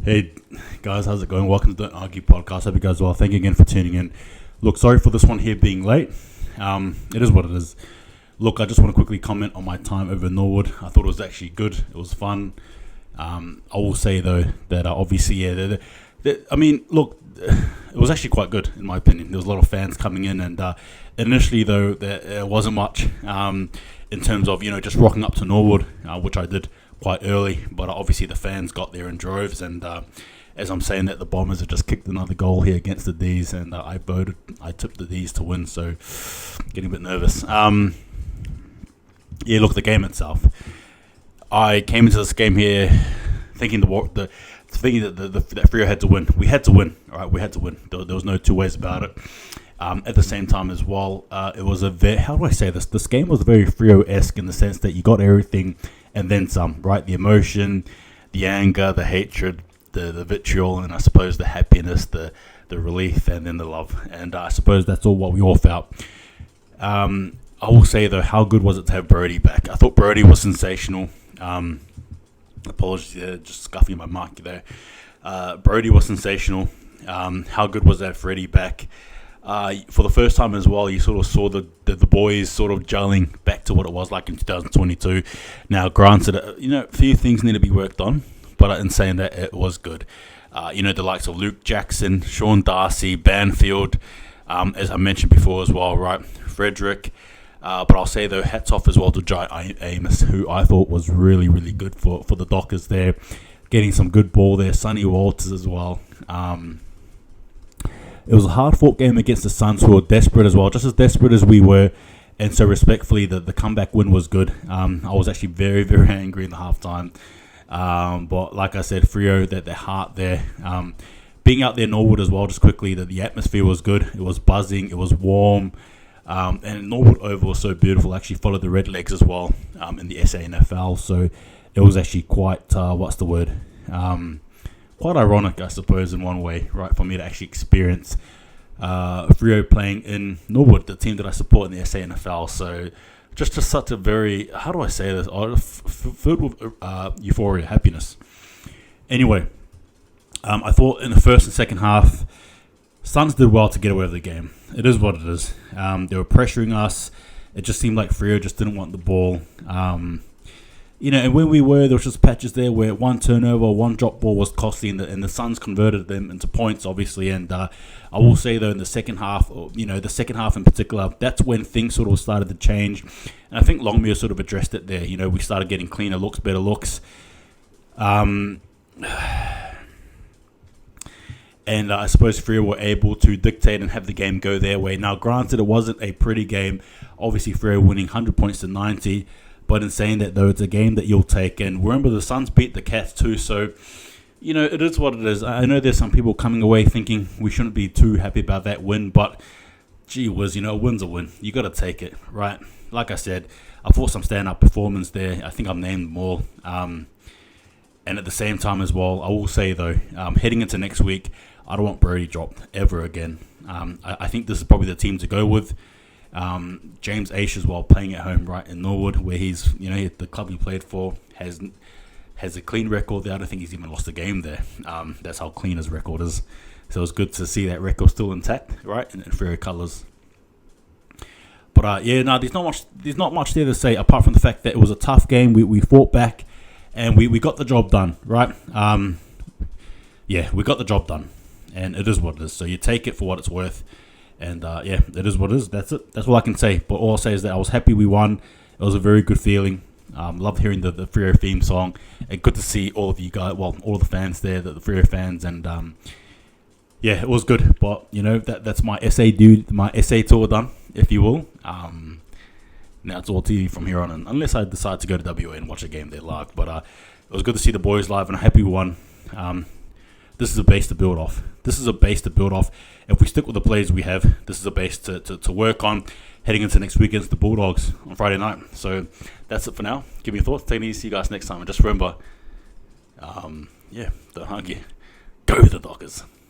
Hey guys, how's it going? Welcome to the Don't Argue podcast. Hope you guys are well. Thank you again for tuning in. Look, sorry for this one here being late. It is what it is. Look, I just want to quickly comment on my time over in Norwood. I thought it was actually good. It was fun. I will say though that obviously, look, it was actually quite good in my opinion. There was a lot of fans coming in, and initially though, there wasn't much in terms of just rocking up to Norwood, which I did quite early, but obviously the fans got there in droves, and as I'm saying that, the Bombers have just kicked another goal here against the D's, and I tipped the D's to win, so getting a bit nervous. Look, the game itself, I came into this game here thinking that Freo had to win. We had to win, all right, we had to win. There was no two ways about it. At the same time as well, it was how do I say this? This game was very Freo-esque in the sense that you got everything and then some, right? The emotion, the anger, the hatred, the vitriol, and I suppose the happiness, the relief, and then the love. And I suppose that's all what we all felt. I will say, though, how good was it to have Brody back? I thought Brody was sensational. Apologies there, just scuffing my mic there. Brody was sensational. How good was that Freddie back? For the first time as well, you sort of saw the boys sort of gelling back to what it was like in 2022. Now, granted, a few things need to be worked on, but in saying that, it was good. The likes of Luke Jackson, Sean Darcy, Banfield, as I mentioned before as well, right? Frederick. But I'll say, though, hats off as well to Jai Amos, who I thought was really, really good for the Dockers there. Getting some good ball there. Sonny Walters as well. It was a hard-fought game against the Suns, who were desperate as well, just as desperate as we were. And so, respectfully, the comeback win was good. I was actually very, very angry in the halftime. But like I said, Freo, their heart there. Being out there in Norwood as well, just quickly, the atmosphere was good. It was buzzing. It was warm. And Norwood Oval was so beautiful. Actually followed the Redlegs as well in the SANFL. So it was actually quite, quite ironic, I suppose, in one way, right, for me to actually experience Freo playing in Norwood, the team that I support in the SANFL. So just such a very, how do I say this, filled with euphoria, happiness. Anyway, I thought in the first and second half, Suns did well to get away with the game. It is what it is. They were pressuring us. It just seemed like Freo just didn't want the ball. And when we were, there was just patches there where one turnover, one drop ball was costly, and the Suns converted them into points, obviously. And I will say, though, in the second half, the second half in particular, that's when things sort of started to change. And I think Longmuir sort of addressed it there. We started getting cleaner looks, better looks. And I suppose Freo were able to dictate and have the game go their way. Now, granted, it wasn't a pretty game. Obviously, Freo winning 100 points to 90. But in saying that, though, it's a game that you'll take. And remember, the Suns beat the Cats too. So, it is what it is. I know there's some people coming away thinking we shouldn't be too happy about that win. But, gee whiz, a win's a win. You got to take it, right? Like I said, I thought some stand-up performance there. I think I've named them all. And at the same time as well, I will say, though, heading into next week, I don't want Brody dropped ever again. I think this is probably the team to go with. James Aish as well, playing at home, right, in Norwood, where he's, the club he played for has a clean record there. I don't think he's even lost a game there. That's how clean his record is. So it's good to see that record still intact, right, in Freo colours. But there's not much there to say apart from the fact that it was a tough game. We fought back, and we got the job done, right? We got the job done. And it is what it is. So you take it for what it's worth. And it is what it is. That's it. That's all I can say. But all I'll say is that I was happy we won. It was a very good feeling. Loved hearing the Freo theme song. And good to see all of you guys, all the fans there, the Freo fans. And it was good. But, that's my SA tour done, if you will. Now it's all TV from here on, unless I decide to go to WA and watch a game there live. But it was good to see the boys live, and I'm happy we won. This is a base to build off. If we stick with the players we have, this is a base to work on heading into next week against the Bulldogs on Friday night. So that's it for now. Give me your thoughts. Take it easy. See you guys next time. And just remember, don't argue. Go the Dockers.